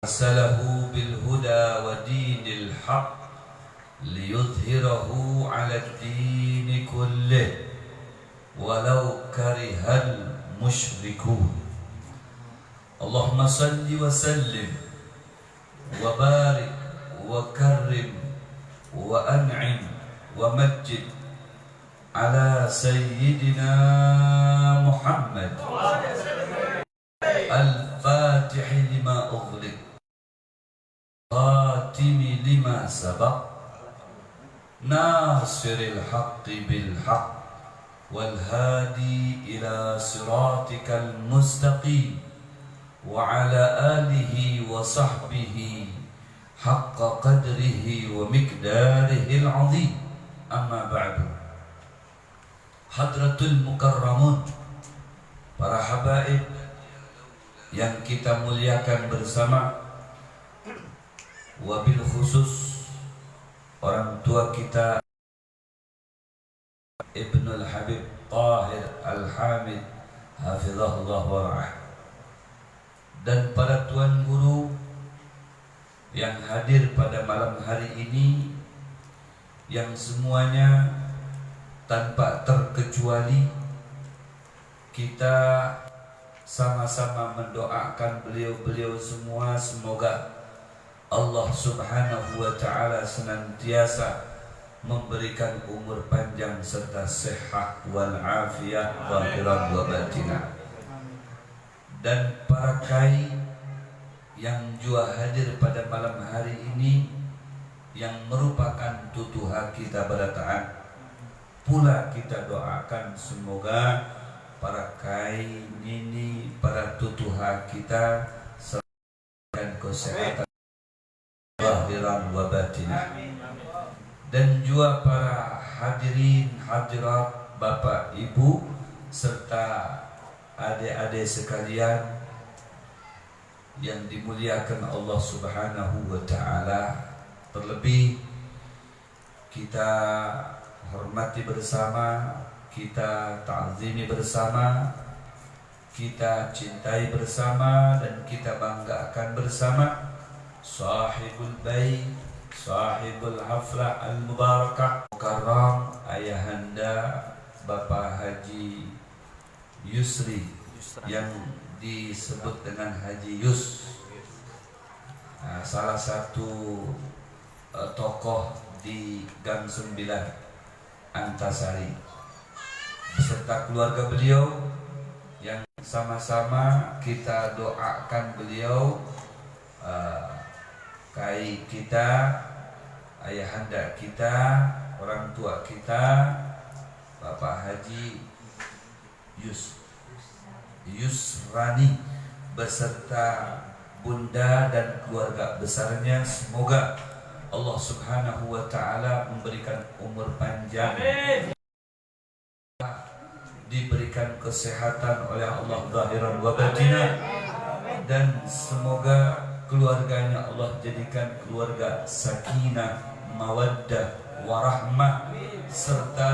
أرسله بالهدى ودين الحق ليظهره على الدين كله ولو كره المشركون. اللهم صل وسلم وبارك وكرم وأنعم ومجد على سيدنا محمد الفاتح لما أغلق خاتم لما سبق ناصر الحق بالحق والهادي إلى صراطك المستقيم وعلى آله وصحبه حق قدره ومقداره العظيم. أما بعد. Hadratul Mukarramun, para habaib yang kita muliakan bersama, wabil khusus orang tua kita Ibnul Habib Tahir Al-Hamid hafizahullah wara'ah, dan para tuan guru yang hadir pada malam hari ini, yang semuanya tanpa terkecuali kita sama-sama mendoakan beliau-beliau semua, semoga Allah Subhanahu wa ta'ala senantiasa memberikan umur panjang serta sehat wal afiyah zahiran wa batinah. Dan para kai yang juga hadir pada malam hari ini, yang merupakan tutuha kita pada taat, pula kita doakan semoga para kai nini, para tutuha kita selamatkan kesehatan zahiran wa batinah. Dan juga para hadirin hadirat, bapak ibu serta adik-adik sekalian yang dimuliakan Allah Subhanahu wa ta'ala, terlebih kita hormati bersama, kita ta'zimi bersama, kita cintai bersama, dan kita banggakan bersama sahibul bait, sahibul haflah al-mubarakah mukarram, ayahanda Bapak Haji Yusri yang disebut dengan Haji Yus, salah satu tokoh di Gang 9 Antasari, beserta keluarga beliau yang sama-sama kita doakan beliau, kai kita, ayahanda kita, orang tua kita, Bapak Haji Yusrani beserta bunda dan keluarga besarnya, semoga Allah Subhanahu wa ta'ala memberikan umur panjang, diberikan kesehatan oleh Allah zahiran wa batinah, dan semoga keluarganya Allah jadikan keluarga sakinah, mawaddah, warahmah, serta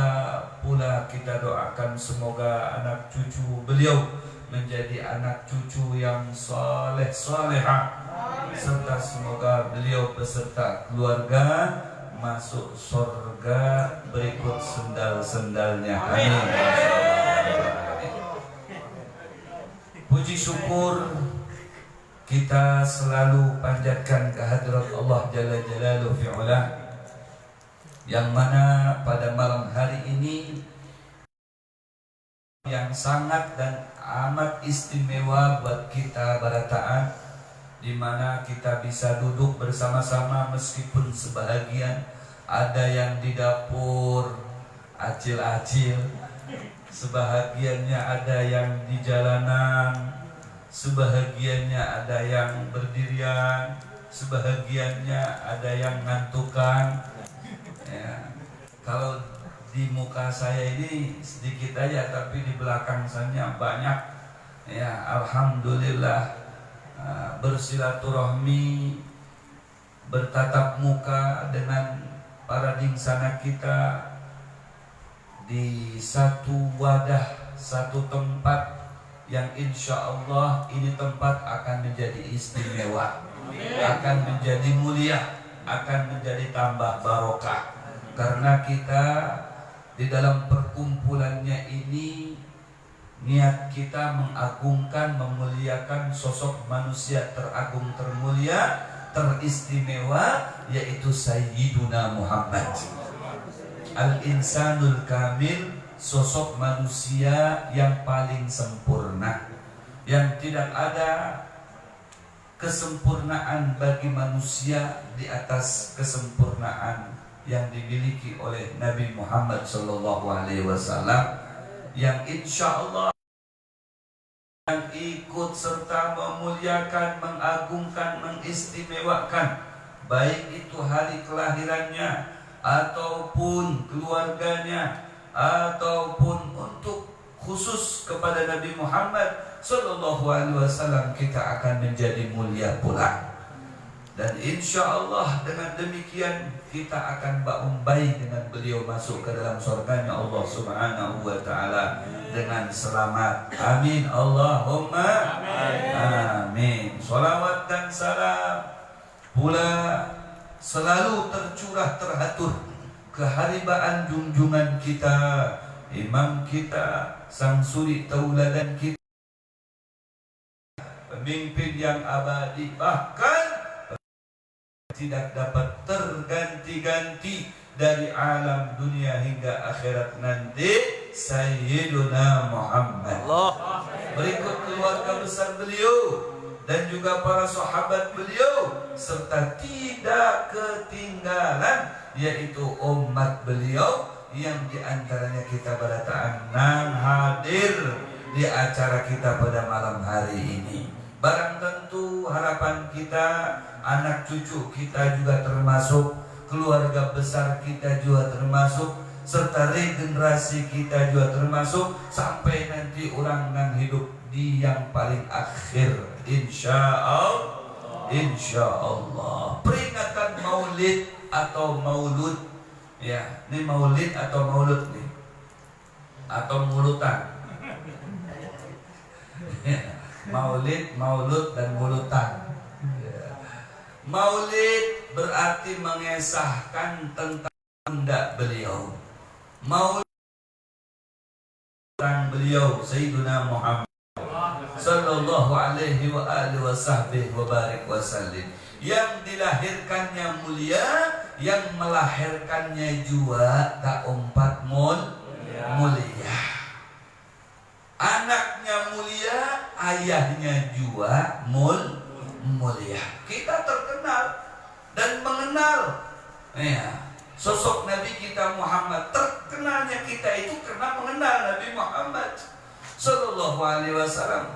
pula kita doakan semoga anak cucu beliau menjadi anak cucu yang saleh salehah, serta semoga beliau beserta keluarga masuk surga berikut sendal-sendalnya. Amin. Puji syukur kita selalu panjatkan kehadirat Allah Jalla Jalaluhu fi'ulah, yang mana pada malam hari ini yang sangat dan amat istimewa buat kita barataan, di mana kita bisa duduk bersama-sama meskipun sebahagian ada yang di dapur acil-acil, sebahagiannya ada yang di jalanan, sebahagiannya ada yang berdirian, sebahagiannya ada yang ngantukan. Ya, kalau di muka saya ini sedikit aja, tapi di belakang sana banyak. Ya, alhamdulillah, bersilaturahmi, bertatap muka dengan para dingsana kita di satu wadah, satu tempat yang insya Allah ini tempat akan menjadi istimewa. akan menjadi mulia, akan menjadi tambah barokah. Karena kita di dalam perkumpulannya ini niat kita mengagungkan, memuliakan sosok manusia teragung, termulia, teristimewa, yaitu Sayyiduna Muhammad Al-Insanul Kamil, sosok manusia yang paling sempurna, yang tidak ada kesempurnaan bagi manusia di atas kesempurnaan yang dimiliki oleh Nabi Muhammad SAW, yang insya Allah yang ikut serta memuliakan, mengagungkan, mengistimewakan, baik itu hari kelahirannya ataupun keluarganya, ataupun untuk khusus kepada Nabi Muhammad SAW, kita akan menjadi mulia pula. Dan insya Allah dengan demikian kita akan baumbai dengan beliau masuk ke dalam surganya Allah Subhanahu wa Ta'ala dengan selamat. Amin Allahumma amin. Salawat dan salam pula selalu tercurah teratur keharibaan junjungan kita, imam kita, sang suri tauladan kita, pemimpin yang abadi, bahkan tidak dapat terganti-ganti dari alam dunia hingga akhirat nanti, Sayyiduna Muhammad. Berikut keluarga besar beliau dan juga para sahabat beliau, serta tidak ketinggalan yaitu umat beliau yang diantaranya kita berataan hadir di acara kita pada malam hari ini. Barang tentu harapan kita, anak cucu kita juga termasuk, keluarga besar kita juga termasuk, serta regenerasi kita juga termasuk, sampai nanti orang yang hidup di yang paling akhir, insya Allah. Peringatan maulid atau maulud, ya, ini maulid atau maulud nih, atau mulutan. Maulid, maulud, dan mulutan. Maulid berarti mengesahkan tentang benda beliau. Maulid tentang beliau Sayyiduna Muhammad sallallahu alaihi wa alihi wa sahbihi wa barik wa sallim, yang dilahirkannya mulia, yang melahirkannya juga keempat mulia. Anaknya mulia, ayahnya juga mulia. Kita terkenal dan mengenal, ya, sosok Nabi kita Muhammad. Terkenalnya kita itu karena mengenal Nabi Muhammad Sallallahu Alaihi Wasallam.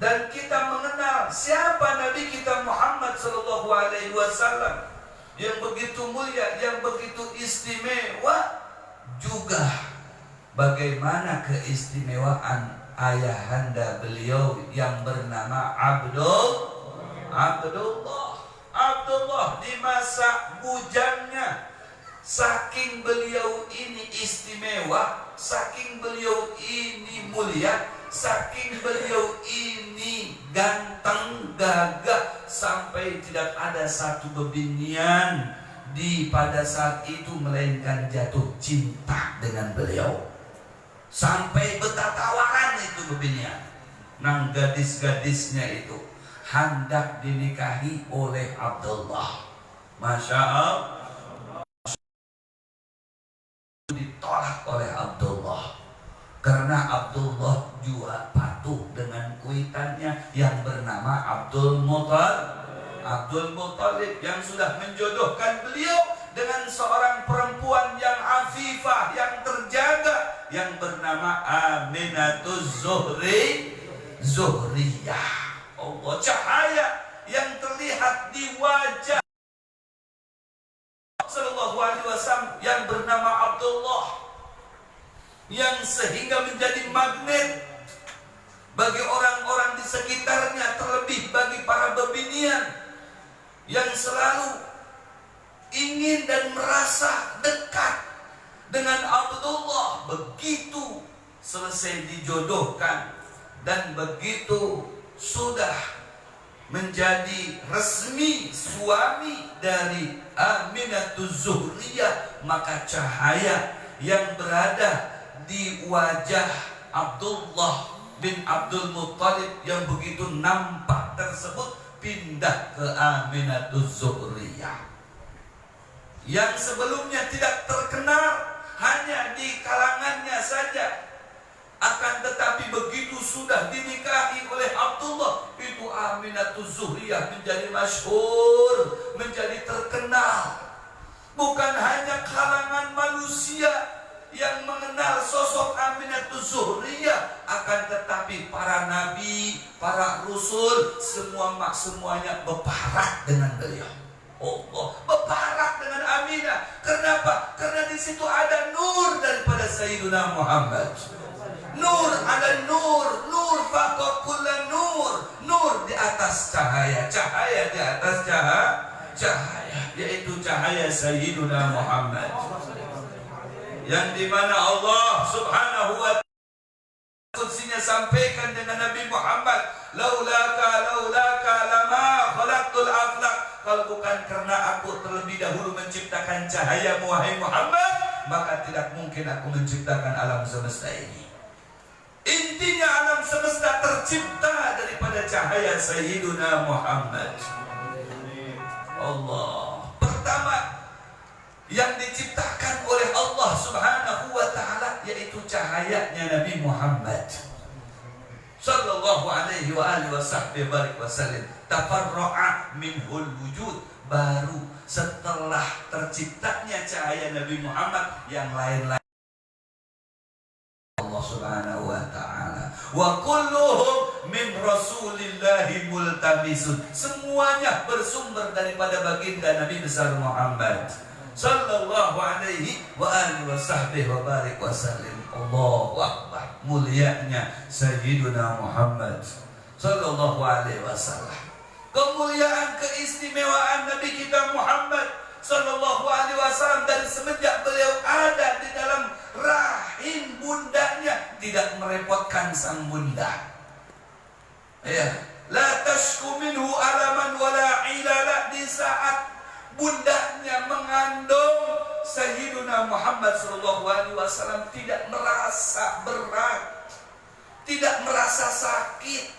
Dan kita mengenal siapa Nabi kita Muhammad Sallallahu Alaihi Wasallam, yang begitu mulia, yang begitu istimewa. Juga bagaimana keistimewaan ayahanda beliau yang bernama Abdullah di masa bujangnya. Saking beliau ini istimewa, saking beliau ini mulia, saking beliau ini ganteng, gagah, sampai tidak ada satu bebinian di pada saat itu melainkan jatuh cinta dengan beliau. Sampai betatawaran itu bebinian, nang gadis-gadisnya itu hendak dinikahi oleh Abdullah. Masya Allah, ditolak oleh Abdullah karena Abdullah juga patuh dengan kuitannya yang bernama Abdul Muttalib yang sudah menjodohkan beliau dengan seorang perempuan yang afifah, yang terjaga, yang bernama Aminatuz Zuhriyah. Allah, cahaya yang terlihat di wajah Sallallahu Alaihi Wasallam yang bernama Abdullah, yang sehingga menjadi magnet bagi orang-orang di sekitarnya, terlebih bagi para bebinian yang selalu ingin dan merasa dekat dengan Abdullah. Begitu selesai dijodohkan dan begitu sudah menjadi resmi suami dari Aminatus Zuhriyah, maka cahaya yang berada di wajah Abdullah bin Abdul Muttalib yang begitu nampak tersebut pindah ke Aminatus Zuhriyah yang sebelumnya tidak terkenal, hanya di kalangannya saja. Akan tetapi begitu sudah dinikahi oleh Abdullah, itu Aminatus Zuhriyah menjadi masyhur, menjadi terkenal. Bukan hanya kalangan manusia yang mengenal sosok Aminatus Zuhriyah, akan tetapi para nabi, para rasul, semuanya berparak dengan beliau. Allah berparak dengan Aminah. Kenapa? Karena di situ ada nur daripada Sayyiduna Muhammad. Nur ada nur, nur faqat kullu nur, nur di atas cahaya, cahaya di atas cahaya, yaitu cahaya Sayyiduna Muhammad. Yang dimana Allah Subhanahu wa ta'ala Qudsinya sampaikan dengan Nabi Muhammad, laulaka lama khalaqtul aflaq. Kalau bukan karena aku terlebih dahulu menciptakan cahaya wahai Muhammad, maka tidak mungkin aku menciptakan alam semesta ini. Intinya alam semesta tercipta daripada cahaya Sayyiduna Muhammad. Allah pertama yang diciptakan oleh Allah Subhanahu wa ta'ala yaitu cahayanya Nabi Muhammad sallallahu alaihi wa alihi wasallam. Tafarra'a minhul wujud, baru setelah terciptanya cahaya Nabi Muhammad yang lain-lain Allah Subhanahu wa ta'ala. Wa kulluhum min rasulillahi multamisun, semuanya bersumber daripada baginda Nabi besar Muhammad sallallahu alaihi wa alihi wasallam. Allahu akbar, mulianya Sayyiduna Muhammad sallallahu alaihi wasallam. Kemuliaan keistimewaan Nabi kita Muhammad sallallahu alaihi wasallam dari semenjak beliau ada di dalam rahim bundanya, tidak merepotkan sang bunda. Ya, la tashku minhu alaman wala ilala. Di saat bundanya mengandung Sayyiduna Muhammad sallallahu alaihi wasallam tidak merasa berat, tidak merasa sakit,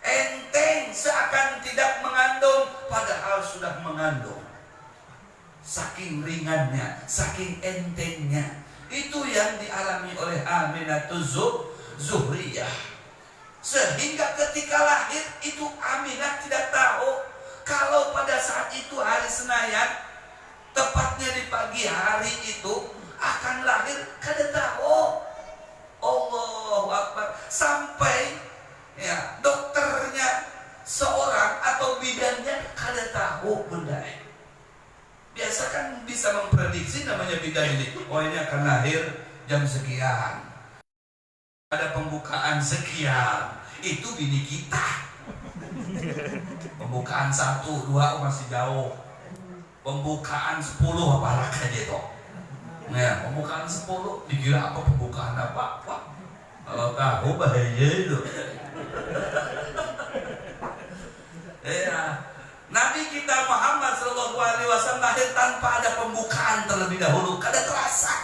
enteng, seakan tidak mengandung padahal sudah mengandung. Saking ringannya, saking entengnya, itu yang dialami oleh Aminatus Zuhriyah. Sehingga ketika lahir itu Aminah tidak tahu kalau pada saat itu hari Senayan, tepatnya di pagi hari itu akan lahir, kada tahu. Allahu akbar. Sampai ya dokternya seorang atau bidannya kada tahu bunda. Biasa kan bisa memprediksi namanya bidan ini. Oh ini akan lahir jam sekian, ada pembukaan sekian. Itu bini kita. Pembukaan 1, 2 masih jauh. Pembukaan 10 apa aja itu. Nah, pembukaan 10 dikira apa pembukaan apa? Kalau tahu bahaya itu. Ya, Nabi kita Muhammad sallallahu alaihi wasallam lahir tanpa ada pembukaan terlebih dahulu, kada terasa.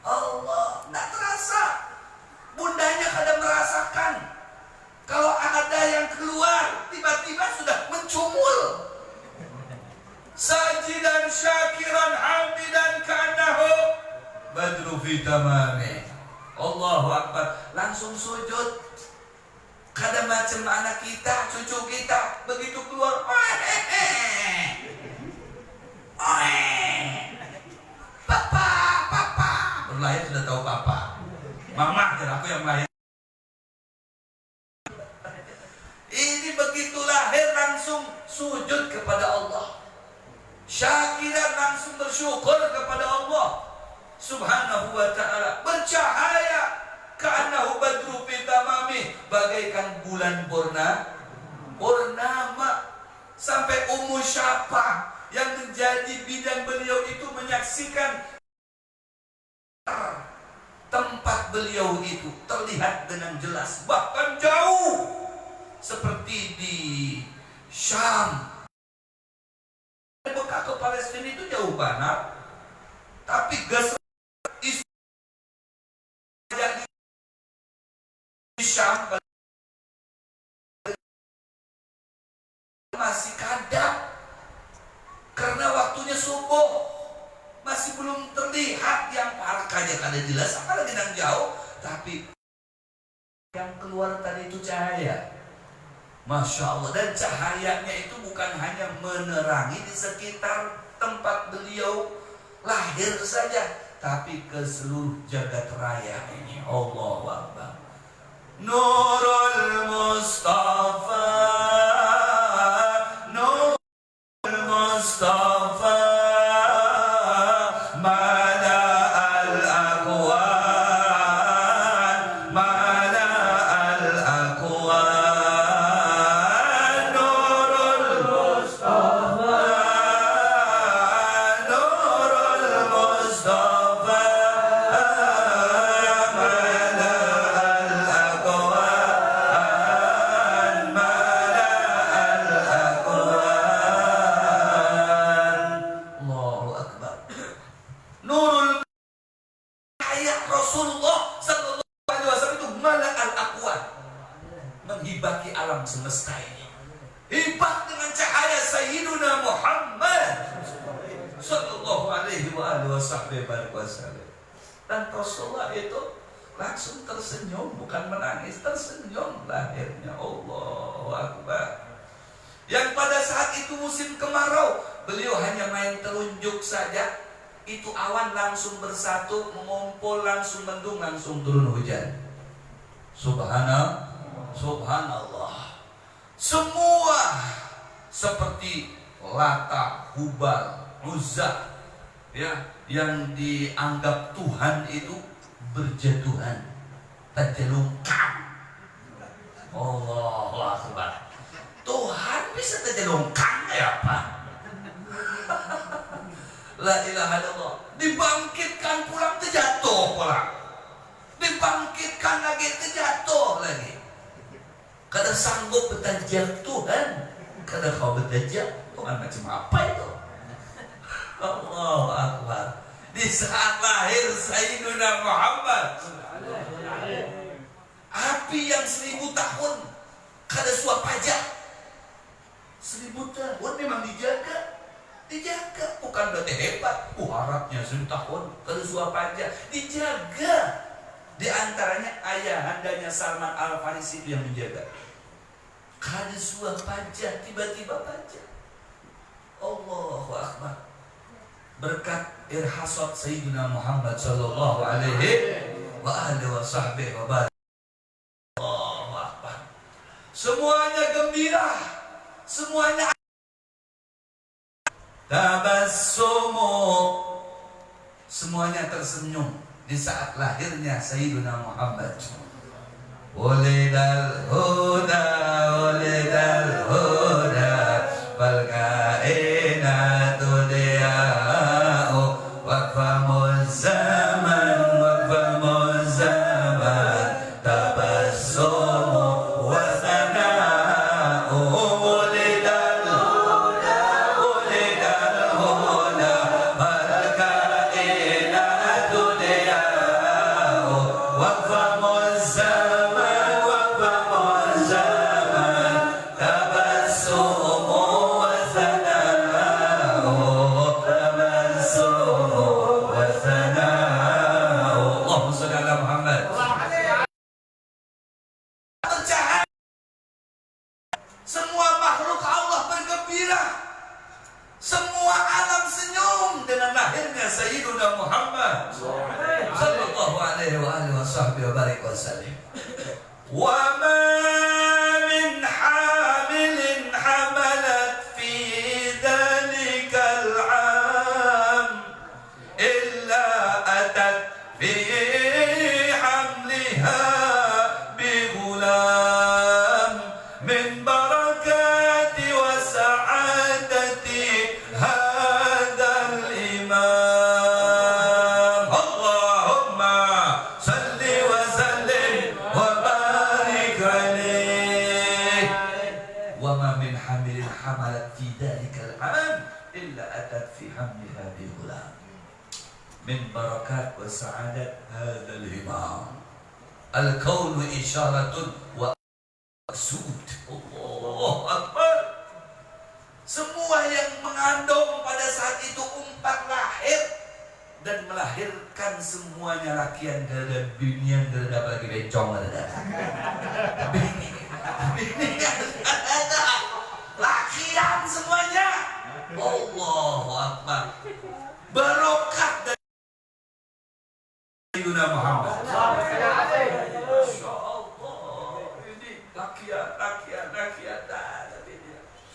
Allah, tidak terasa. Bundanya kada merasakan. Kalau ada yang keluar, tiba-tiba sudah mencumul. Sajidan syakiran hamidan ka'annahu badru fi tamami. Allahu akbar. Langsung sujud. Kada macam anak kita, cucu kita, begitu keluar, papa, papa. Berlahir sudah tahu papa. Mama, dan aku yang lahir. Ini begitu lahir langsung sujud kepada Allah. Syakiran, langsung bersyukur kepada Allah Subhanahu wa ta'ala. Bercahaya ka'annahu badru fi tamami, bagaikan bulan purnama. Sampai Ummu Syafah yang menjadi bidan beliau itu menyaksikan tempat beliau itu terlihat dengan jelas, bahkan jauh seperti di Syam. Mekah ke Palestina itu jauh banget, tapi gas di Syam masih kadang karena waktunya subuh, masih belum terlihat yang parah aja kada jelas, apalagi yang jauh, tapi yang keluar tadi itu cahaya. Masya Allah, dan cahayanya itu bukan hanya menerangi di sekitar tempat beliau lahir saja, tapi ke seluruh jagat raya ini. Allahu Akbar. Nurul Mustafa, Nurul Mustafa, menghibati alam semesta ini. Hibah dengan cahaya Sayyiduna Muhammad sallallahu alaihi wasallam. Dan Rasulullah itu langsung tersenyum, bukan menangis, tersenyum lahirnya. Allahu Akbar. Yang pada saat itu musim kemarau, beliau hanya main telunjuk saja, itu awan langsung bersatu, mengumpul, langsung mendung, langsung turun hujan. Subhanallah. Semua seperti Lata, Hubal, Uzza, ya, yang dianggap Tuhan itu berjatuhan, terjelungkang. Allahu Akbar. Tuhan bisa terjelungkang ya apa? La ilaha illallah. Dibangkitkan pulang terjatuh pulang. Dibangkitkan lagi terjatuh lagi. Kada sanggup bertajak Tuhan, kada kau bertajak Tuhan, macam apa itu? Allahu Akbar. Di saat lahir Sayyiduna Muhammad, api yang 1000 tahun kada suap pajak. 1000 tahun memang dijaga, bukan berarti hebat. Harapnya 1000 tahun kada suap pajak, dijaga. Di antaranya ayahandanya Salman Al-Farisi itu yang menjaga. Kada suap pajak, tiba-tiba pajak. Allahu Akbar. Berkat irhasat Sayyidina Muhammad sallallahu alaihi wasallam. Allahu Akbar. Semuanya gembira, semuanya tabassumu, semuanya tersenyum di saat lahirnya Sayyidina Muhammad. Ulidal huda, ulidal huda, bal kainatu diya'u, waqfamuz zaman, waqfamuz zaman, tabassumu wa sana'u. Ulidal huda, ulidal huda, bal kainatu diya'u, waqfamuz zaman. Semua makhluk Allah bergembira, semua alam senyum dengan lahirnya Sayyiduna Muhammad sallallahu alaihi wasallam. Wa ma min hamilin hamalat fi dhalikal 'am illa atat fi hamliha bi ghulam min barakati wa sa'adati hadzal imam. Allahumma salli wa sallim wa barik alaihi. amalat fi dalikal am illa atat fi hamliha bi ghulam min barakat wa sa'adat hadzal imam al-kaunu isyaratun wa maksud. Allahu Akbar. Semua yang mengandung pada saat itu umpat lahir dan melahirkan semuanya lakian gara dunia gara apalagi bencong gara lakian semuanya. Allahu Akbar. Barokah dari Sayyidina Muhammad. Masya Allah. Ini lakian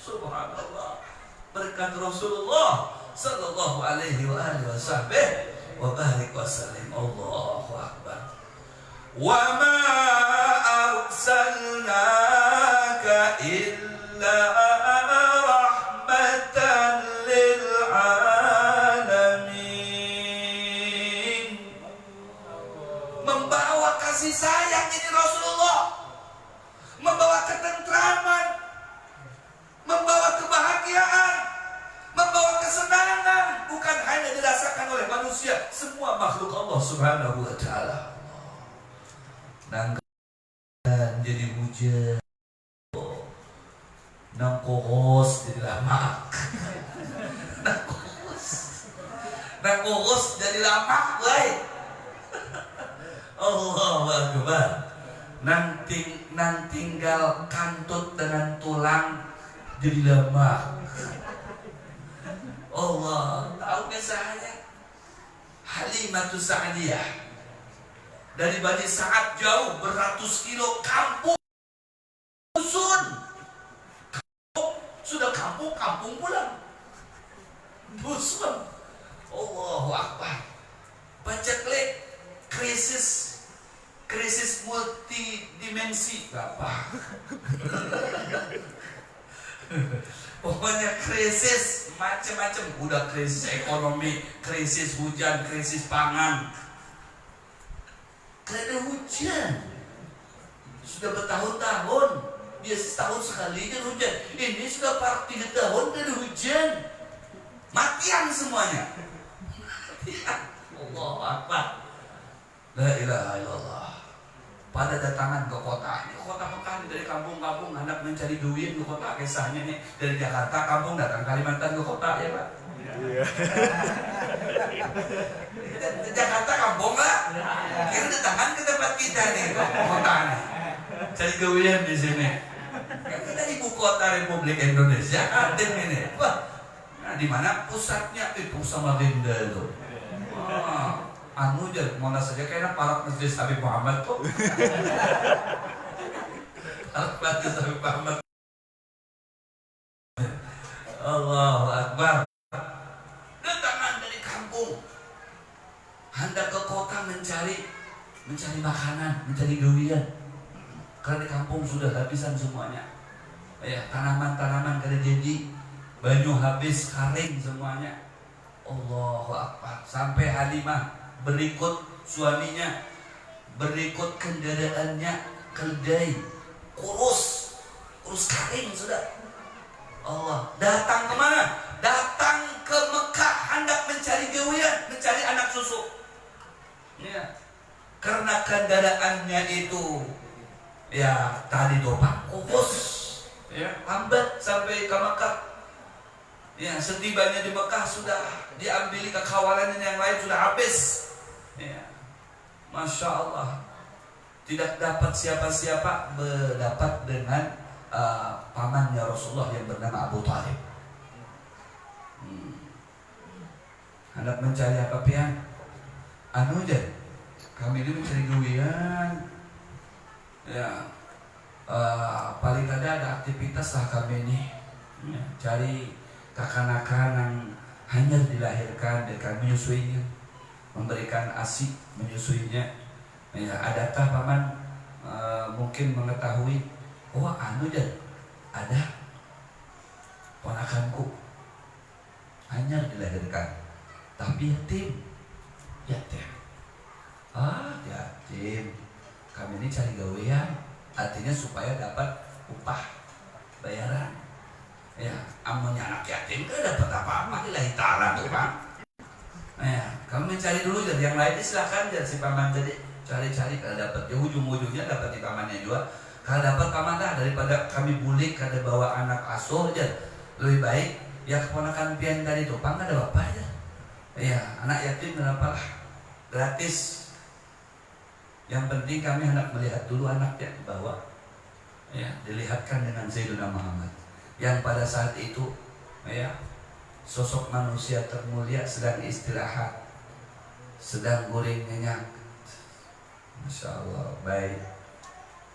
subhanallah. Berkat Rasulullah sallallahu alaihi wa alihi wa barik wa sallim. Allahu Akbar. Wa ma arsalnaka illa rahmatan lil alamin. Membawa kasih sayang ini Rasulullah, membawa ketentraman, membawa kebahagiaan, membawa kesenangan, bukan hanya dirasakan oleh manusia, semua makhluk Allah Subhanahu wa taala. Nanggan jadi hujan, nangkos jadi lamak, nangkos jadi lamak, woi. Allahu Akbar. Nang tinggal kantut dengan tulang jadi lemak. Allah, tahu kisahnya? Halimatu Sa'diyah dari Bani Sa'ad jauh beratus kilo, kampung dusun, sudah kampung pulang dusun. Allahu Akbar. Baca klik krisis multidimensi apa? Pokoknya krisis macam-macam. Udah krisis ekonomi, krisis hujan, krisis pangan. Karena hujan sudah bertahun-tahun, dia setahun sekali kan hujan. Ini sudah 3 tahun dari hujan, matian semuanya. Allahu Akbar. La ilaha illallah. Pada datangan ke kota, ini kota Mekah dari kampung-kampung hendak mencari duit ke kota. Kisahnya nih dari Jakarta kampung datang Kalimantan ke kota, ya Pak. Iya. Jakarta kampung lah. Kita datangkan ke tempat kita nih, kota nih. Cari duit di sini. Kan kita ibu kota Republik Indonesia, Adem ini. Wah, nah di mana pusatnya itu Samarinda itu. Wah. Anu aja, mana saja kayaknya para masjid Habib Muhammad tuh. Para masjid Habib Muhammad. Allahu Akbar. Datangan dari kampung, hendak ke kota mencari makanan, mencari durian. Karena di kampung sudah habisan semuanya. Ya, tanaman-tanaman kada jadi, banyu habis kering semuanya. Allahu Akbar. Sampai Halimah berikut suaminya, berikut kendaraannya, keldai, kurus kering sudah. Allah datang kemana? Datang ke Mekah hendak mencari gawian, mencari anak susu. Ya, karena kendaraannya itu, ya tadi dopak kurus, ya lambat sampai ke Mekah. Ya, setibanya di Mekah sudah diambil kekawalan yang lain sudah habis. Ya, Masya Allah. Tidak dapat siapa-siapa, berdapat dengan pamannya Rasulullah yang bernama Abu Talib. Hendak mencari apa pian? Anu aja, kami ini mencari duian. Ya, paling ada aktivitas lah kami ini. Ya, cari kakak-kakak yang hanya dilahirkan dan kami menyusuinya, memberikan ASI menyusuinya. Ya, adakah paman mungkin mengetahui? Oh, anu aja, ada ponakanku hanya dilahirkan, tapi yatim. Yatim. Kami ini cari gawean, artinya supaya dapat upah bayaran. Ya, Amunnya anak yatim kan dapat apa-apa ilahi ta'ala tuh Pak. Nah, kamu mencari dulu jadi yang lain silahkan jadi si paman jadi cari-cari kalau dapat ya ujung-ujungnya dapat di pamannya juga. Kalau dapat paman dah daripada kami bulik kada bawa anak asuh aja lebih baik ya keponakan pian tadi tuh Pak ada bapak aja. Ya anak yatim kenapa lah gratis. Yang penting kami hendak melihat dulu anaknya bahwa ya dilihatkan dengan Sayyidina Muhammad yang pada saat itu ya sosok manusia termulia sedang istirahat, sedang guring nyenyak, Masya Allah baik,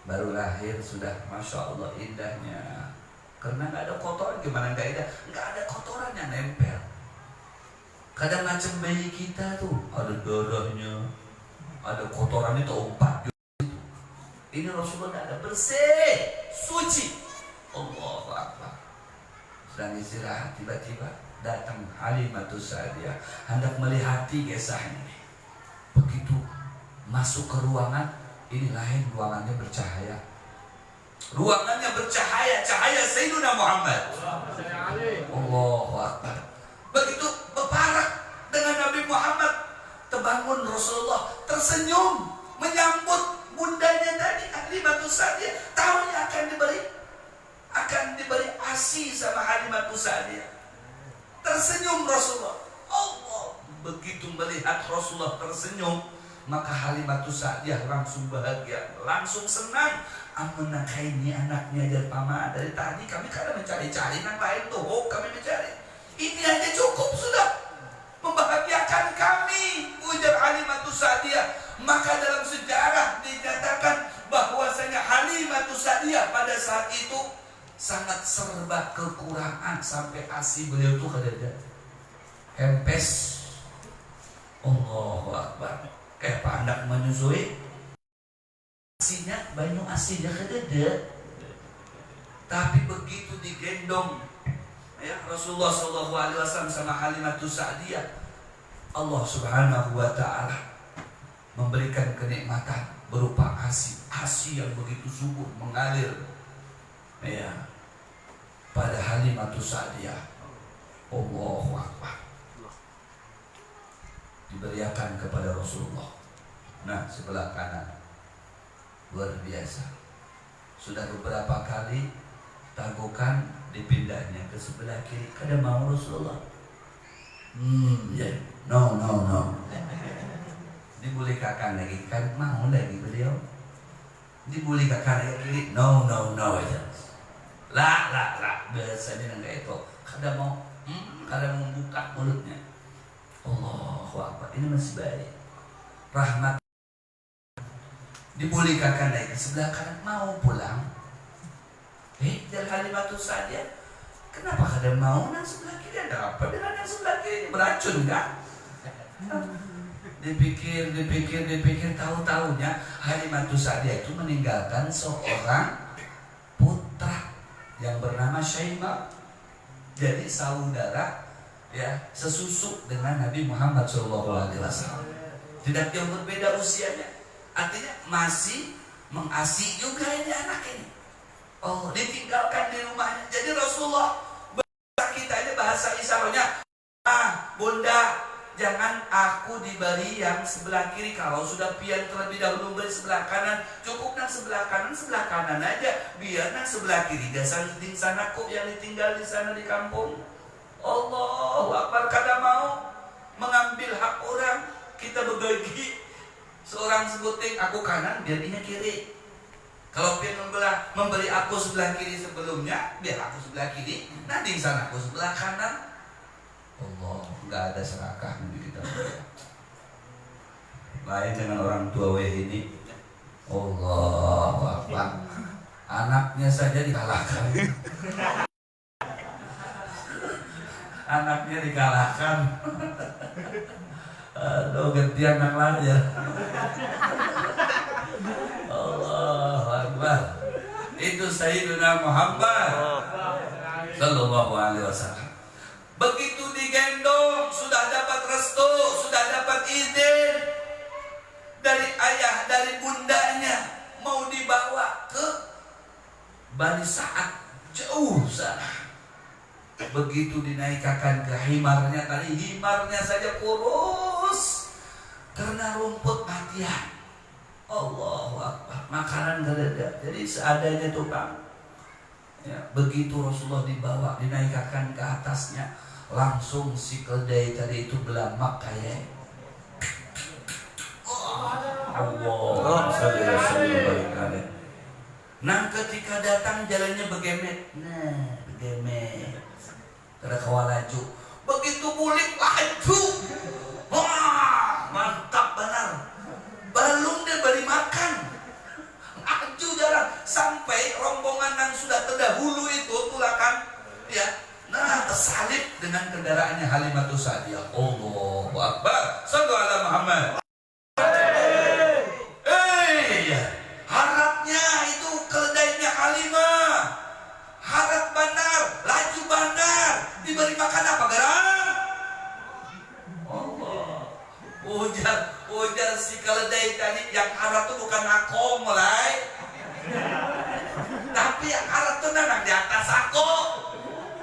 baru lahir sudah Masya Allah indahnya, karena nggak ada kotoran. Gimana nggak indah? Nggak ada kotoran yang nempel. Kadang macam bayi kita tuh ada darahnya, ada kotoran itu umpat. Ini Rasulullah ada bersih, suci. Allahu Akbar. Sedang istirahat tiba-tiba datang Halimatus Sa'diyah hendak melihati kisahnya. Begitu masuk ke ruangan, ini lain ruangannya bercahaya. Ruangannya bercahaya, cahaya Sayyidina Muhammad. Allahu Akbar. Begitu berparak dengan Nabi Muhammad, terbangun Rasulullah, tersenyum menyambut bundanya tadi Halimatus Sa'diyah, tahu yang akan diberi ASI sama Halimatus Sa'diyah. Tersenyum Rasulullah. Allah begitu melihat Rasulullah tersenyum, maka Halimatus Sa'diyah langsung bahagia, langsung senang. Amun ini anaknya dari paman, dari tadi kami kadang mencari-cari yang lain tuh, kami mencari. Ini aja cukup sudah membahagiakan kami, ujar Halimatus Sa'diyah. Maka dalam sejarah dinyatakan bahwasanya Halimatus Sa'diyah pada saat itu sangat serba kekurangan sampai ASI beliau tuh kadada hempes. Allahu Akbar. Kayak pandak menyusui asinya banyu asinya kadada. Tapi begitu digendong ya Rasulullah SAW sama Halimatus Sa'diyah, Allah Subhanahu wa Ta'ala memberikan kenikmatan berupa ASI yang begitu subur mengalir ya pada Halimatus Sa'diyah. Allahu Akbar. Diberiakan kepada Rasulullah. Nah, sebelah kanan luar biasa. Sudah beberapa kali tagukan dipindahnya ke sebelah kiri. Kada mau Rasulullah. Ya, no. Dibuli kakan lagi, kan mau lagi beliau. Dibuli kakan lagi kiri, no aja. La, biasanya enggak itu. Kada mau membuka mulutnya. Allahu Akbar. Ini masih baik. Rahmat. Dibuli kakan lagi sebelah kanan, mau pulang. Dari Halimatus Sa'diyah, kenapa kada mau nang sebelah kiri? Ada apa dengan yang sebelah kiri? Beracun kan? Dipikir, tahu-tahunya Halimatus Sa'diyah itu meninggalkan seorang putra yang bernama Syaimah. Jadi saudara ya sesusuk dengan Nabi Muhammad SAW. Tidak jauh berbeda usianya. Artinya masih mengasihi juga ini anak ini. Oh, ditinggalkan di rumahnya. Jadi Rasulullah bahasa kita ini bahasa isyaratnya, bunda, jangan aku diberi yang sebelah kiri. Kalau sudah pian terlebih dahulu beri sebelah kanan, cukup nang sebelah kanan aja. Biar nang sebelah kiri dasar di sana kok yang ditinggal di sana di kampung. Allahu Akbar. Kada mau mengambil hak orang. Kita berbagi. Seorang sebuting aku kanan, biar dia kiri. Kalau pian memberi aku sebelah kiri sebelumnya, biar aku sebelah kiri. Nanti di sana aku sebelah kanan. Allah, nggak ada serakah di kita. Lain dengan orang tua ini. Allahu Akbar. Anaknya saja dikalahkan. Anaknya dikalahkan. Aduh, ganti anak lagi ya. Allahu Akbar. Itu Sayyidina Muhammad Sallallahu Alaihi Wasallam. Begitu digendong, sudah dapat restu, sudah dapat izin dari ayah, dari bundanya, mau dibawa ke Bani Sa'ad, jauh sana. Begitu dinaikkan ke himarnya tadi, himarnya saja kurus karena rumput matian. Allahu Akbar. Makanan gak ada, jadi seadanya tukang. Ya, begitu Rasulullah dibawa, dinaikkan ke atasnya, langsung si keledai tadi itu belamak kayak Allah. Nah ketika datang jalannya begemet, begemet, ada kawalaju. Begitu bulik laju, wah mantap benar. Balung dia beri makan, laju jalan sampai rombongan yang sudah terdahulu itu tulakan, ya. Nah tersalib dengan kendaraannya Halimatus Sa'diyah. Allahu Akbar. Sallu ala Muhammad. Harapnya itu keledainya Halimah, harap benar, laju benar, diberi makan apa garam? Allah. Ujar si keledai tadi, yang harap itu bukan aku mulai, tapi yang harap itu memang di atas aku.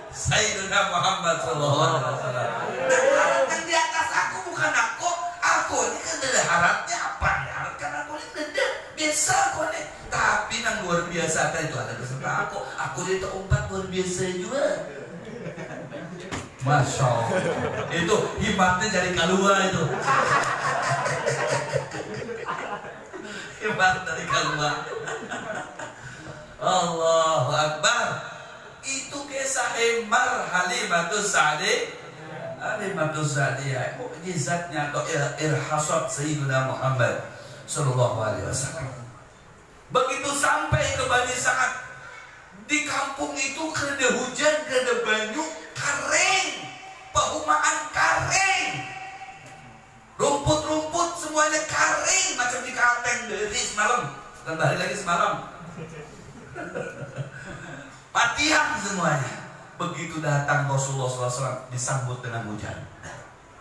Sayyidina Muhammad sallallahu alaihi wasallam. Dan harap yang di atas aku bukan aku. Aku ini kan ada harapnya apa? Harapkan aku ini gede, biasa aku nih. Tapi yang luar biasa itu ada beserta aku. Aku itu umpat luar biasa juga. Masya Allah. Itu himatnya dari kalua itu. Himat dari kalua. Allahu Akbar. Itu kisah himar Halimatus Sa'diyah. Halimatus Sa'diyah mukjizatnya atau irhasat Sayyidina Muhammad sallallahu alaihi wasallam. Begitu sampai ke Bani Sa'ad, di kampung itu kada hujan, kada banyu, kering, perumahan kering, rumput-rumput semuanya kering macam di Kalteng dari semalam, kembali lagi semalam. Matian semuanya. Begitu datang Rasulullah SAW disambut dengan hujan.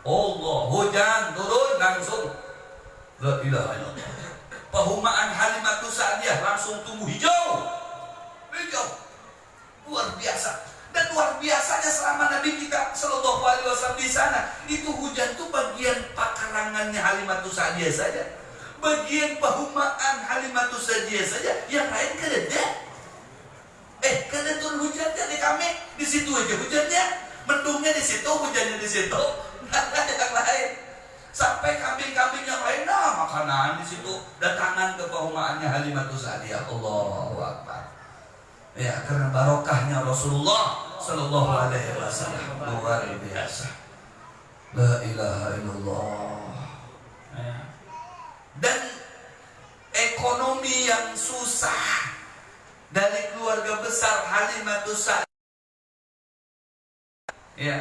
Allah, hujan turun langsung. La ilaha illallah. Perumahan Halimatus Sa'diyah langsung tumbuh hijau. Hijau. Luar biasa. Dan luar biasanya selama Nabi kita sallallahu alaihi wasallam di sana, itu hujan itu bagian pakarangannya Halimatus Sa'diyah saja. Bagian perumahan Halimatus Sa'diyah saja, yang lain kereda. Karena turun hujannya di kami, di situ aja hujannya, mendungnya di situ, hujannya di situ, nggak ada yang lain. Sampai kambing-kambing yang lain, makanan di situ, datangan ke perumahannya Halimatus Sa'diyah. Allahu Akbar. Ya, karena barokahnya Rasulullah sallallahu alaihi wasallam luar biasa. La ilaha illallah. Ya. Dan ekonomi yang susah dari keluarga besar Halimatus Sa'diyah, ya,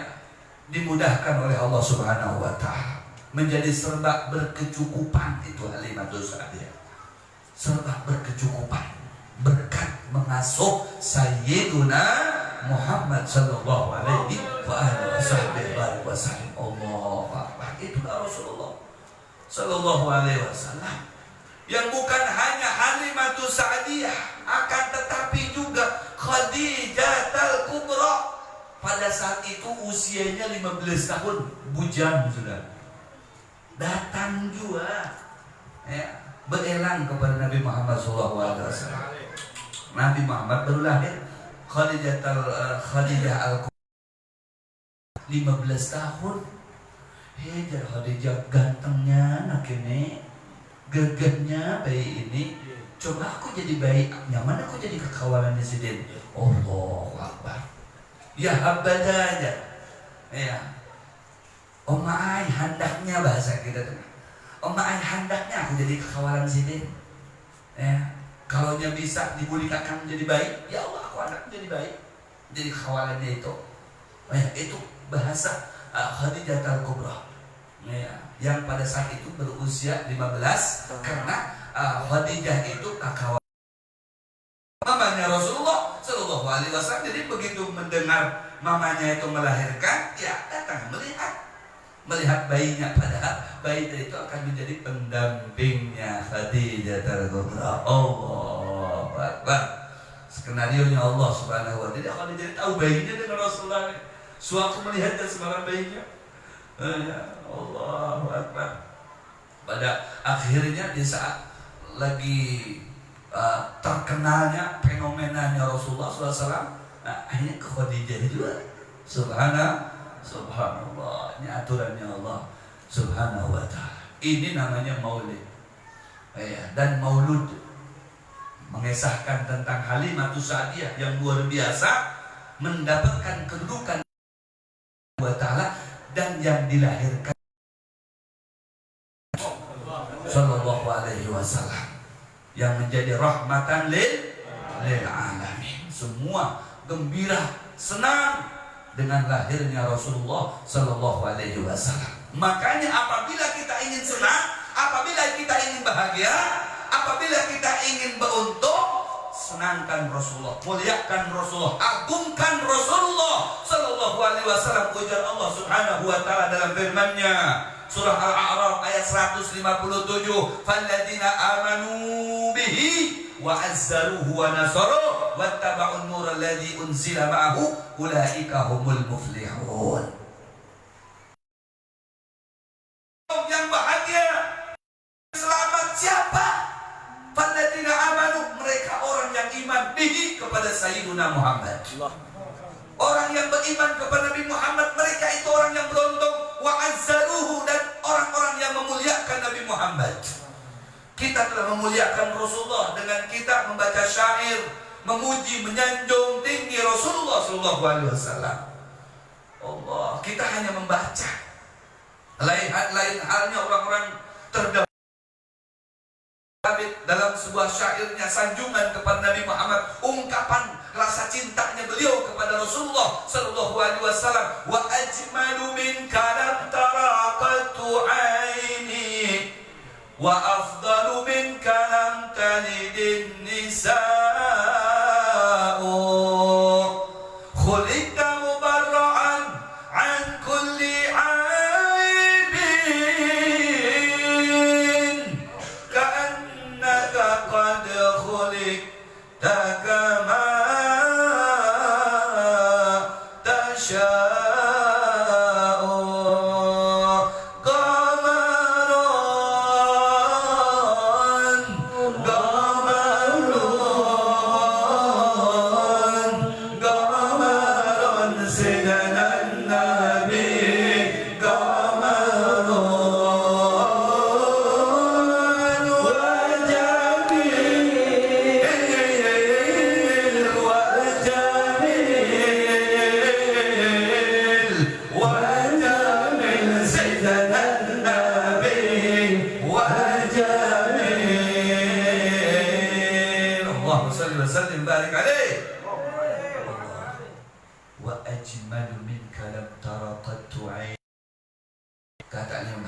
dimudahkan oleh Allah Subhanahu wa Ta'ala, menjadi serba berkecukupan. Itu Halimatus Sa'diyah, serba berkecukupan berkat mengasuh Sayyiduna Muhammad sallallahu alaihi wasallam. Allahu Akbar. Itulah Rasulullah sallallahu alaihi wasallam yang bukan hanya Halimatus Sa'diyah, akan tetapi juga Khadijah Al-Kubra. Pada saat itu usianya 15 tahun, bujang sudah. Datang juga, ya, berelang kepada Nabi Muhammad SAW. Nabi Muhammad baru lahir, Khadijah Al-Kubra 15 tahun. Hejar Khadijah gantengnya nak ini, gagahnya bayi ini. Coba aku jadi bayi, nyaman aku jadi kekawalannya si Den. Allahu Akbar. Ya habada aja. Ya. Oma ai handaknya bahasa kita tuh. Oma ai handaknya aku jadi kekawalan si Den. Ya. Kalau dia bisa dibulikan menjadi bayi, ya Allah aku anak jadi bayi. Jadi kekawalannya itu. Ya, itu bahasa Khadijah Al-Kubra. Ya, yang pada saat itu berusia 15 karena Khadijah itu kakak mamanya Rasulullah sallallahu alaihi wasallam. Jadi begitu mendengar mamanya itu melahirkan, ya datang melihat bayinya, padahal bayi itu akan menjadi pendampingnya Khadijah Al-Kubra. Allahu Akbar. skenario-nya Allah Subhanahu wa taala. Jadi Khadijah tahu bayinya dengan Rasulullah. Suatu melihat dan sebarang bayinya. Ya Allahu Akbar. Pada akhirnya di saat lagi terkenalnya fenomenanya Rasulullah SAW, akhirnya ke Khadijah juga. Subhanallah, ini aturannya Allah Subhanahu wa taala. Ini namanya maulid. Dan maulud mengesahkan tentang Halimatus Sa'diyah yang luar biasa, mendapatkan kedudukan wa taala dan yang dilahirkan sallallahu alaihi wasallam yang menjadi rahmatan lil alamin. Semua gembira, senang dengan lahirnya Rasulullah sallallahu alaihi wasallam. Makanya apabila kita ingin senang, apabila kita ingin bahagia, apabila kita ingin beruntung, senangkan Rasulullah, muliakan Rasulullah, agungkan Rasulullah sallallahu alaihi wasallam. Ujar Allah Subhanahu wa taala dalam firman-Nya surah Al-A'raf ayat 157, "Falladzina amanu bihi wa azzaruhu wa nasaruhu wattaba'un nura alladzi unzila ma'ahu ulaika humul muflihun." Yang bahagia, selamat siapa? Falladzina amanu, mereka orang yang iman bihi, kepada Sayyiduna Muhammad. Orang yang beriman kepada Nabi Muhammad, mereka itu orang yang beruntung. Wa azzaruhu, dan orang-orang yang memuliakan Nabi Muhammad. Kita telah memuliakan Rasulullah dengan kita membaca syair, memuji, menyanjung tinggi Rasulullah sallallahu alaihi wasallam. Allah, kita hanya membaca. Lain halnya orang-orang terdahulu dalam sebuah syairnya, sanjungan kepada Nabi Muhammad, ungkapan rasa cintanya beliau kepada Rasulullah sallallahu alaihi wasallam. Wa ajmalu min kalam taraqatu aini wa afdalu min kalam talidin nisa'u khuliqta mubarra'an an kulli aibin ka'annaka qad khuliqta kama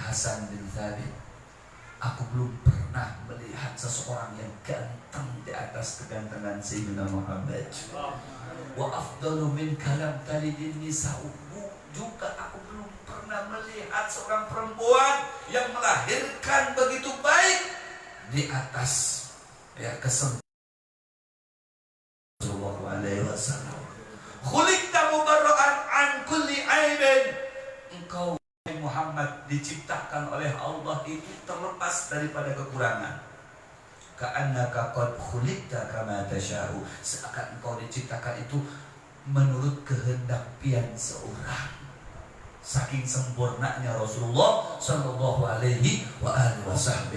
Hasan bin Thabit, aku belum pernah melihat seseorang yang ganteng di atas kegantengan Sayyidina Muhammad. Wa afdalu min kalam talidin nisa'u, juga aku belum pernah melihat seorang perempuan yang melahirkan begitu baik di atas kesempurnaan sallallahu alaihi wasallam. Khuliqta mubarra'an an kulli aibin, engkau Muhammad diciptakan oleh Allah itu terlepas daripada kekurangan. Ka'annaka qad khuliqta kama tasha'u, seakan engkau diciptakan itu menurut kehendak pian seorang. Saking sempurnanya Rasulullah sallallahu alaihi wa alihi wasallam.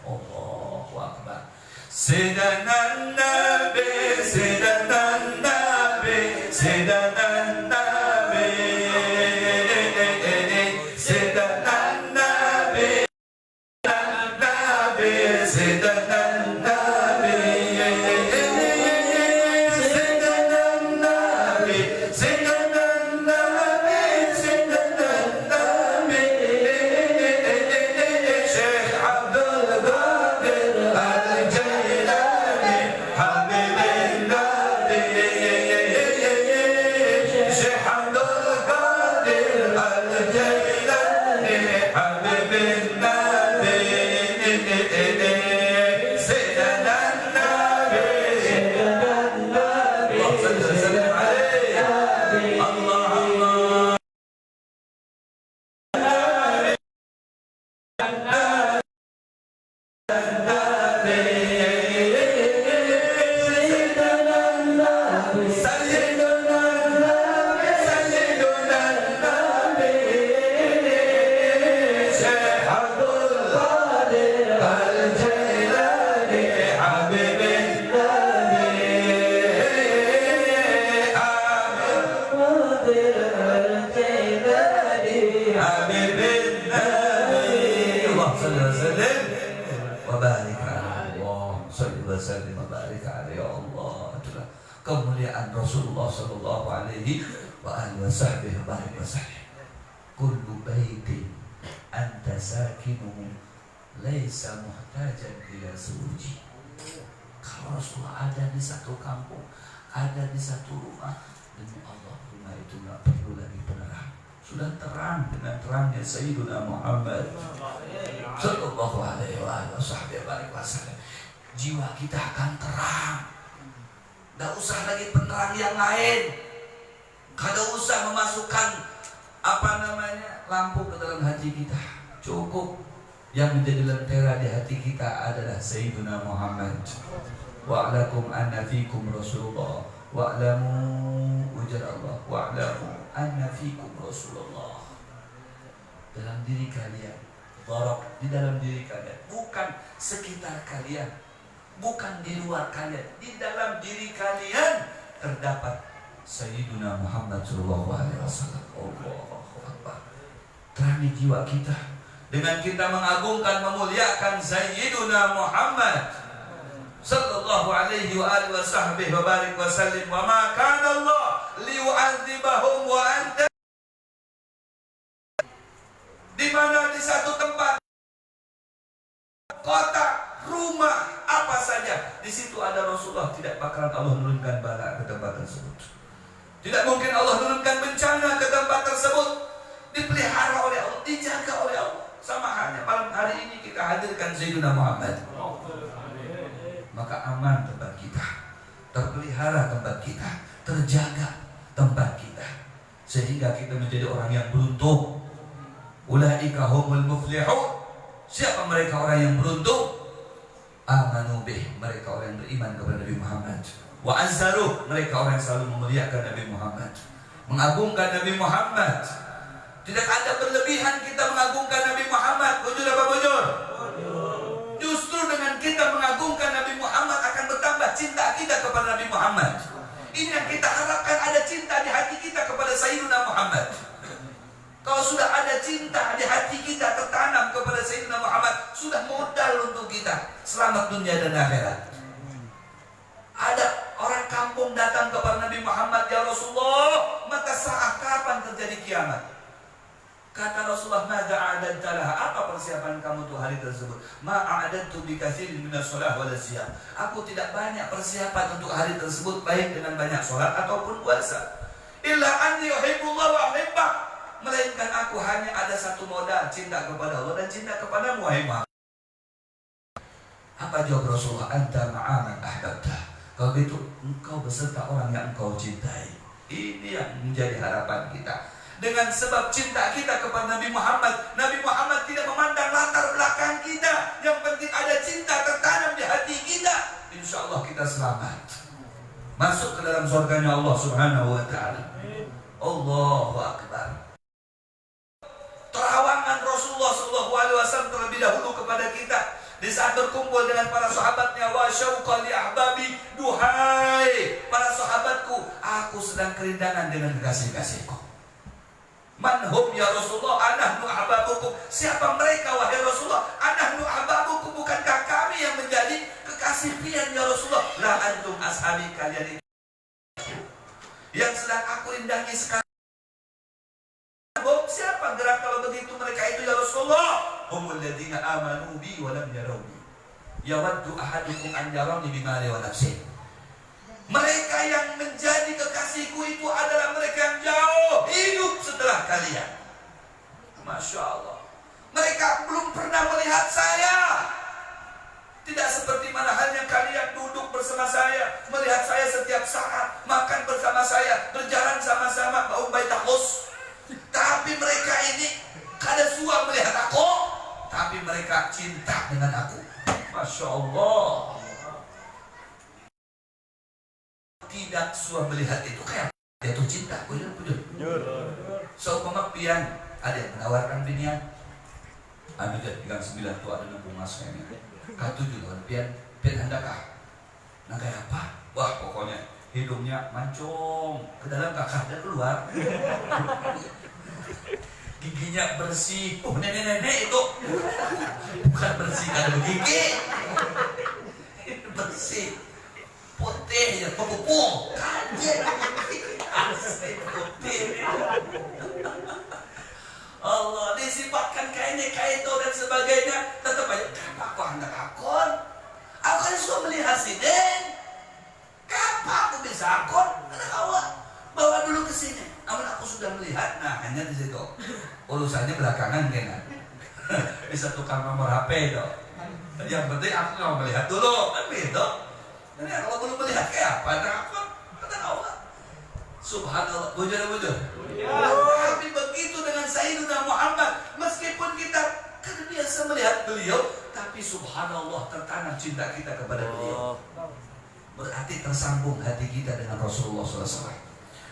Allahu akbar. Sayyidina Nabi, Sayyidina Nabi, Sayyidina Nabi. Sheikh Qadir al-Jilani Habibin Nabi Allah sallallahu alaihi wasallam wa barik alaihi Allah sallallahu alaihi wasallam wa barik alaihi Allah. Itulah kemuliaan Rasulullah sallallahu alaihi wa alihi wasallam. Kullu baitin anta sakinuhu laisa muhtajan ila suruji. Kalau Rasulullah ada di satu kampung, ada di satu rumah, demi Allah rumah itu nggak perlu lagi penerang, sudah terang dengan terangnya Sayyiduna Muhammad sallallahu alaihi wasallam. Jiwa kita akan terang, nggak usah lagi penerang yang lain, nggak usah memasukkan lampu ke dalam hati kita. Cukup yang menjadi lentera di hati kita adalah Sayyiduna Muhammad. Wa'alakum anna fikum Rasulullah wa'lamu ujar Allah wa'lamu anna fikum Rasulullah. Dalam diri kalian, darab di dalam diri kalian, bukan sekitar kalian, bukan di luar kalian, di dalam diri kalian terdapat Sayyiduna Muhammad sallallahu alaihi wasallam. Allahu Akbar. Terangi jiwa kita dengan kita mengagungkan, memuliakan Sayyiduna Muhammad sallallahu alaihi wa alihi wa barik wa sallim. Wa ma kana Allah liyu'adzibahum wa anta, di mana di satu tempat, kota, rumah, apa saja, di situ ada Rasulullah, tidak bakalan Allah menurunkan bala ke tempat tersebut. Tidak mungkin Allah menurunkan bencana ke tempat tersebut. Dipelihara oleh Allah, dijaga oleh Allah. Sama halnya malam hari ini kita hadirkan Sayyidina Muhammad, maka aman tempat kita, terpelihara tempat kita, terjaga tempat kita, sehingga kita menjadi orang yang beruntung. Ulaika humul muflihun. Siapa mereka orang yang beruntung? Amanu bih, mereka orang yang beriman kepada Nabi Muhammad. Wa azzaruh, mereka orang yang selalu memuliakan Nabi Muhammad, mengagungkan Nabi Muhammad. Tidak ada berlebihan kita mengagungkan Nabi Muhammad. Bujur apa bujur? Justru dengan kita mengagungkan Nabi Muhammad akan bertambah cinta kita kepada Nabi Muhammad. Ini yang kita harapkan, ada cinta di hati kita kepada Sayyidina Muhammad. Kalau sudah ada cinta di hati kita tertanam kepada Sayyidina Muhammad, sudah modal untuk kita selamat dunia dan akhirat. Ada orang kampung datang kepada Nabi Muhammad, ya Rasulullah, mata saat kapan terjadi kiamat? Kata Rasulullah, "Mada a'adadtalah?" Apa persiapan kamu tuh hari tersebut? "Ma'a'adadtu bikatsirin minas shalah wal siyam." Aku tidak banyak persiapan untuk hari tersebut, baik dengan banyak sholat ataupun puasa. Illa anni uhibbullah wa uhibbak. Melainkan aku hanya ada satu modal, cinta kepada Allah dan cinta kepadamu, wahai Muhammad. Apa jawab Rasulullah? Anta ma'aman ahbabta. Kalau begitu engkau beserta orang yang engkau cintai. Ini yang menjadi harapan kita. Dengan sebab cinta kita kepada Nabi Muhammad, Nabi Muhammad tidak memandang latar belakang kita. Yang penting ada cinta tertanam di hati kita. Insya Allah kita selamat, masuk ke dalam surganya Allah Subhanahu wa ta'ala. Allahu Akbar. Terawangan Rasulullah SAW terlebih dahulu kepada kita di saat berkumpul dengan para sahabatnya. Wa syauqa li ahbabi, duhai para sahabatku, aku sedang kerindangan dengan kekasih-kasihku. Manhum ya Rasulullah, anahnu ahbabukum. Siapa mereka wahai Rasulullah? Anahnu ahbabukum, bukankah kami yang menjadi kekasih pian ya Rasulullah? La antum ashabi, kalian yang sedang aku rindangi sekarang. Siapa gerak kalau begitu mereka itu ya Rasulullah? Humul ladzina amanu bi wa lam yarawni. Yawaddu ahadukum an yarawni bimali wa nafsihi. Mereka yang menjadi kekasihku itu adalah mereka yang jauh hidup setelah kalian. Masya Allah. Mereka belum pernah melihat saya. Tidak seperti mana halnya kalian duduk bersama saya, melihat saya setiap saat, makan bersama saya, berjalan sama-sama, bau bait takhus. Tapi mereka ini kada suka melihat aku, tapi mereka cinta dengan aku. Masya Allah. Tidak suka melihat itu kayak dia tuh cinta, bujur. Seumpama pian ada yang menawarkan binian, anu jadi gang 9 tuh ada nembung mas kayaknya. K7 kan pian handakah? Nah kayak apa? Wah pokoknya hidungnya mancung ke dalam, kakaknya keluar. Giginya bersih. Oh, nenek-nenek itu bukan bersih karena gigi, bersih putih ya, pepupung kajian asli putih. Allah, disifatkan kainnya kain itu dan sebagainya, tetap aja kenapa aku hendak akun? Aku kan suka melihat siden. Kenapa aku bisa akun? Karena awak bawa dulu ke sini. Namun aku sudah melihat, nah hanya di situ. Urusannya belakangan kan. Bisa tukar nomor HP dong. Yang penting aku mau melihat dulu, kan begitu. Nah, kalau belum melihat kayak apa? Nah, aku kata Allah. Subhanallah, bujur-bujur. Tapi begitu dengan Sayyidina Muhammad, meskipun kita kan biasa melihat beliau, tapi subhanallah tertanam cinta kita kepada beliau. Berarti tersambung hati kita dengan Rasulullah SAW.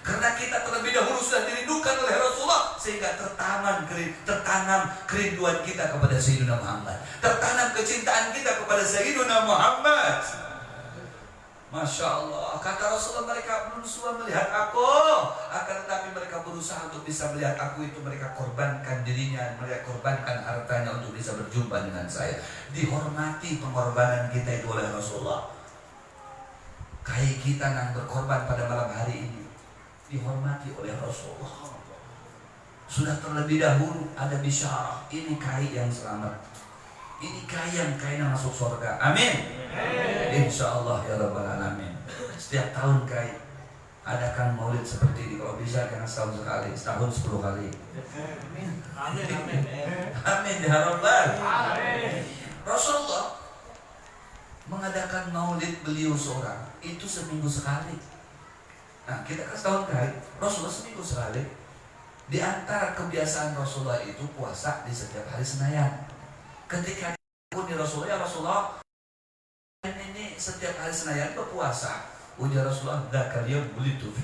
Karena kita terlebih dahulu sudah dirindukan oleh Rasulullah, sehingga tertanam kerinduan kita kepada Sayyidina Muhammad, tertanam kecintaan kita kepada Sayyidina Muhammad. Masya Allah, kata Rasulullah, mereka belum semua melihat aku, akan tetapi mereka berusaha untuk bisa melihat aku itu. Mereka korbankan dirinya, mereka korbankan hartanya untuk bisa berjumpa dengan saya. Dihormati pengorbanan kita itu oleh Rasulullah. Kayak kita yang berkorban pada malam hari ini dihormati oleh Rasulullah. Sudah terlebih dahulu ada bisyarah, ini kai yang selamat, ini kai yang masuk surga. Amin. Insya Allah ya Rabbal Alamin. Setiap tahun kai adakan maulid seperti ini. Kalau bisa karena setahun sekali, setahun 10 kali. Amin ya Rabbal. Rasulullah mengadakan maulid beliau seorang itu seminggu sekali. Nah, kita kan setahun kali, Rasulullah seminggu sekali. Di antara kebiasaan Rasulullah itu puasa di setiap hari Senayan. Ketika pun di Rasulullah, ya Rasulullah, ini setiap hari Senayan berpuasa. Ujar Rasulullah, "Dzakal bulitu fi."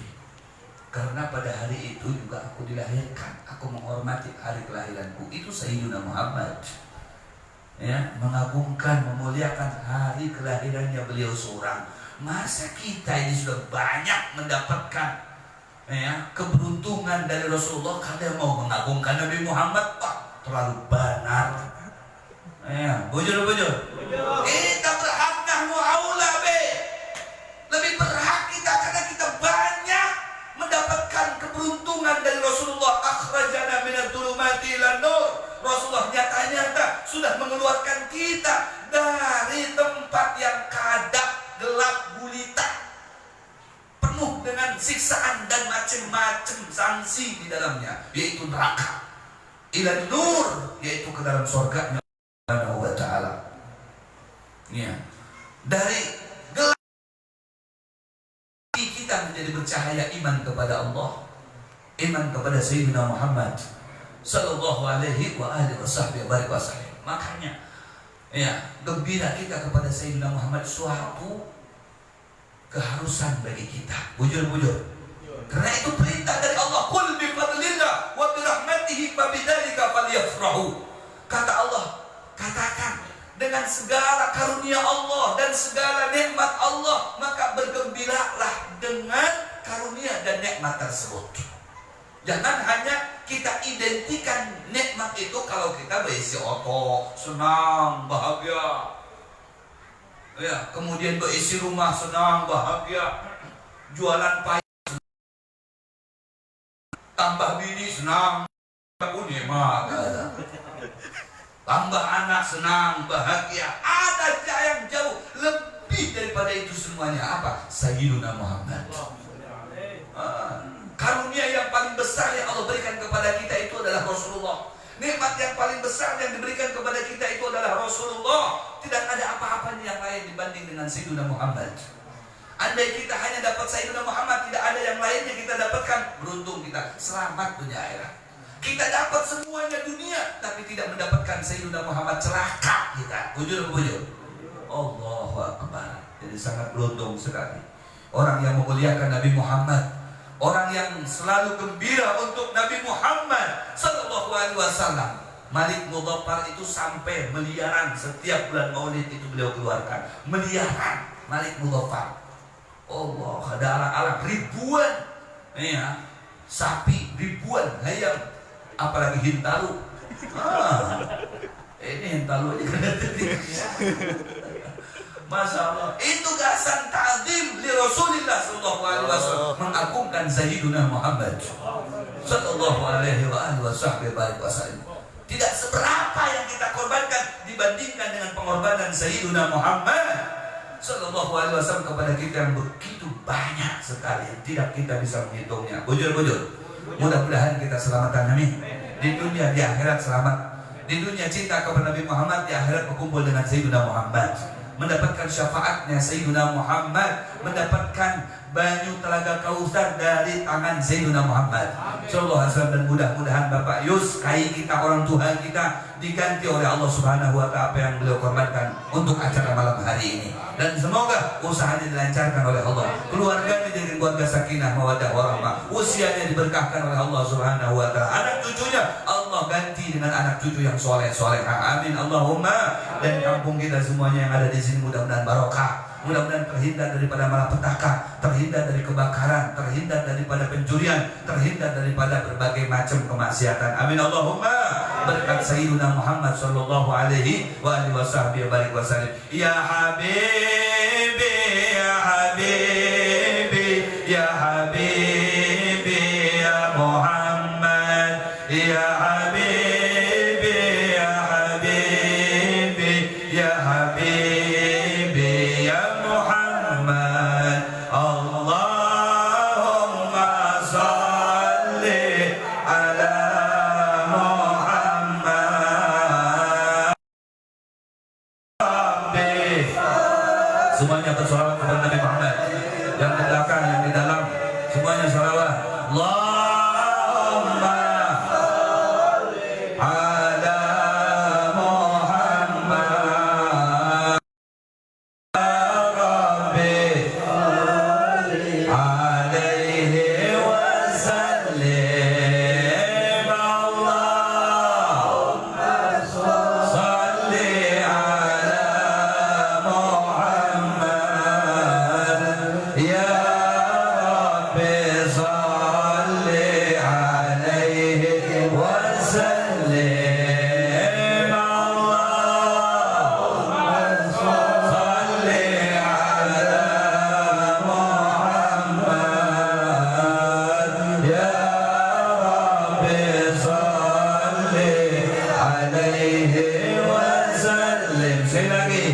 Karena pada hari itu juga aku dilahirkan, aku menghormati hari kelahiranku. Itu Sayyidina Muhammad. Ya, mengagungkan, memuliakan hari kelahirannya beliau seorang. Masa kita ini sudah banyak mendapatkan keberuntungan dari Rasulullah, kadang mau mengagungkan Nabi Muhammad, terlalu benar. Bujur-bujur. Kita berhak nahnu aula be. Lebih berhak kita karena kita banyak mendapatkan keberuntungan dari Rasulullah. Akhrajana minadh dhulumati ilan nur. Rasulullah nyata-nyata sudah mengeluarkan kita dari tempat yang kadap, gelap gulita, penuh dengan siksaan dan macam-macam sanksi di dalamnya, yaitu neraka, ilan nur, yaitu ke dalam surga Subhanahu wa ta'ala. Ya. Dari gelap kita menjadi bercahaya iman kepada Allah, iman kepada Sayyidina Muhammad sallallahu alaihi wa alihi wasallam. Makanya gembira kita kepada Sayyidina Muhammad suatu keharusan bagi kita. Bujur-bujur. Karena itu perintah dari Allah, "Qul bi fadlillah wa bi rahmatihi fa bidzalika falyafrahu." Kata Allah, katakan dengan segala karunia Allah dan segala nikmat Allah, maka bergembiralah dengan karunia dan nikmat tersebut. Jangan hanya kita identikan nikmat itu kalau kita berisi otot, senang, bahagia. Ya, kemudian berisi rumah, senang, bahagia. Jualan payah, tambah bini, senang, nikmat. Tambah anak, senang, bahagia. Ada yang jauh lebih daripada itu semuanya. Apa? Sayyiduna Muhammad. Karunia yang paling besar yang Allah berikan kepada kita itu adalah Rasulullah. Nikmat yang paling besar yang diberikan kepada kita itu adalah Rasulullah. Tidak ada apa-apanya yang lain dibanding dengan Sayyidina Muhammad. Andai kita hanya dapat Sayyidina Muhammad, tidak ada yang lain yang kita dapatkan, beruntung kita, selamat dunia akhirat. Kita dapat semuanya dunia, tapi tidak mendapatkan Sayyidina Muhammad, celaka kita. Bujur-bujur. Allahu Akbar. Jadi sangat beruntung sekali orang yang memuliakan Nabi Muhammad, orang yang selalu gembira untuk Nabi Muhammad sallallahu alaihi wasallam. Malik Mudhaffar itu sampai miliaran setiap bulan Maulid itu beliau keluarkan. Miliaran Malik Mudhaffar. Allah, ada alat-alat ribuan, ya, sapi ribuan, ayam, apalagi hintalu. Ini hintalu aja. Masya Allah, itu gasan ta'zim li Rasulillah sallallahu alaihi wasallam, mengagungkan Sayyiduna Muhammad sallallahu alaihi wasallam. Tidak seberapa yang kita korbankan dibandingkan dengan pengorbanan Sayyiduna Muhammad sallallahu alaihi wasallam kepada kita yang begitu banyak sekali, tidak kita bisa menghitungnya. Bujur-bujur, mudah-mudahan kita selamatan, amin. Di dunia, di akhirat selamat. Di dunia cinta kepada Nabi Muhammad, di akhirat berkumpul dengan Sayyiduna Muhammad, mendapatkan syafaatnya Sayyiduna Muhammad, mendapatkan banyu telaga Kautsar dari tangan Sayyiduna Muhammad sallallahu alaihi wasallam. Dan mudah-mudahan Bapak Yus, kai kita, orang tua kita diganti oleh Allah Subhanahu wa taala apa yang beliau korbankan untuk acara malam hari ini. Dan semoga usahanya dilancarkan oleh Allah, keluarganya jadi keluarga sakinah mawaddah warahmah, usianya diberkahkan oleh Allah Subhanahu wa taala, anak cucunya Allah ganti dengan anak cucu yang soleh-solehah, amin Allahumma. Dan kampung kita semuanya yang ada di sini mudah-mudahan barokah, mudah-mudahan terhindar daripada malapetaka, terhindar dari kebakaran, terhindar daripada pencurian, terhindar daripada berbagai macam kemaksiatan, amin Allahumma. Berkat Sayyidina Muhammad sallallahu alaihi wasallam. Ya Habibi, ya Habibi, ya Habibi, ya Muhammad, ya Habibi, ya Habibi, ya Habibi, ya Muhammad. Allahumma salli ala semuanya bersolawat kepada Nabi Muhammad. Yang di belakang, yang di dalam, semuanya sholawat. Allahumma ala Muhammad Rabbi alaihi wasallim. Allahumma salli ala ya Rabbi salli alaihi wasallim. Allahumma salli ala Muhammad ya Rabbi salli alaihi wasallim. Sekali lagi,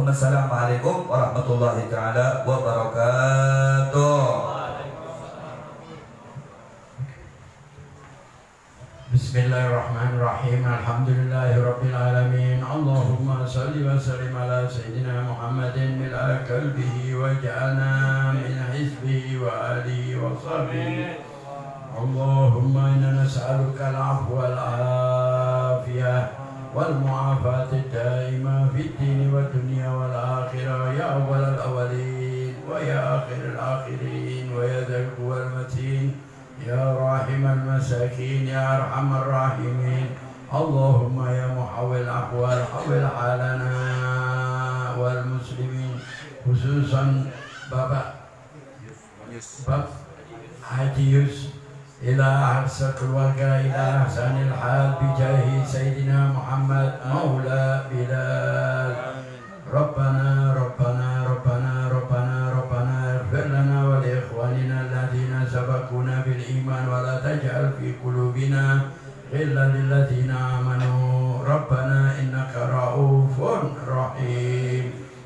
Assalamualaikum warahmatullahi taala wabarakatuh. Bismillahirrahmanirrahim. Alhamdulillahirabbil alamin. Allahumma shalli wa sallim ala sayyidina Muhammadin min qalbihi wa ja'alna min hizbihi wa alihi wa sahbihi. Allahumma inna nas'aluka al-'afwa wal-'afiyah والمعافاة الدائمة في الدين والدنيا والآخرة يا أول الأولين ويا آخر الآخرين ويا ذا القوى المتين يا راحم المساكين يا أرحم الراحمين. اللهم يا محول الأحوال حول حالنا والمسلمين خصوصا Bapak Haji Yus إلى أحسن الوقع إلى أحسن الحال بجاه سيدنا محمد مولى بلال. ربنا ربنا ربنا ربنا ربنا اغفر لنا ولإخواننا الذين سبقونا بالإيمان ولا تجعل في قلوبنا غلا للذين آمنوا. ربنا إنك رؤوف رحيم.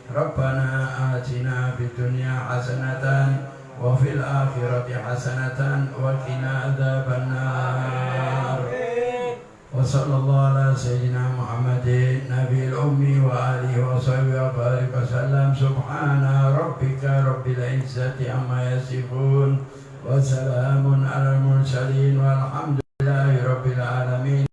ربنا آتنا في الدنيا حسنة وفي الآخرة حسنة وقنا عذاب النار. وصلى الله على سيدنا محمد نبي الأمي وآله وصحبه وبارك وسلم. سبحان ربك رب العزة عما يصفون وسلام على المرسلين والحمد لله رب العالمين.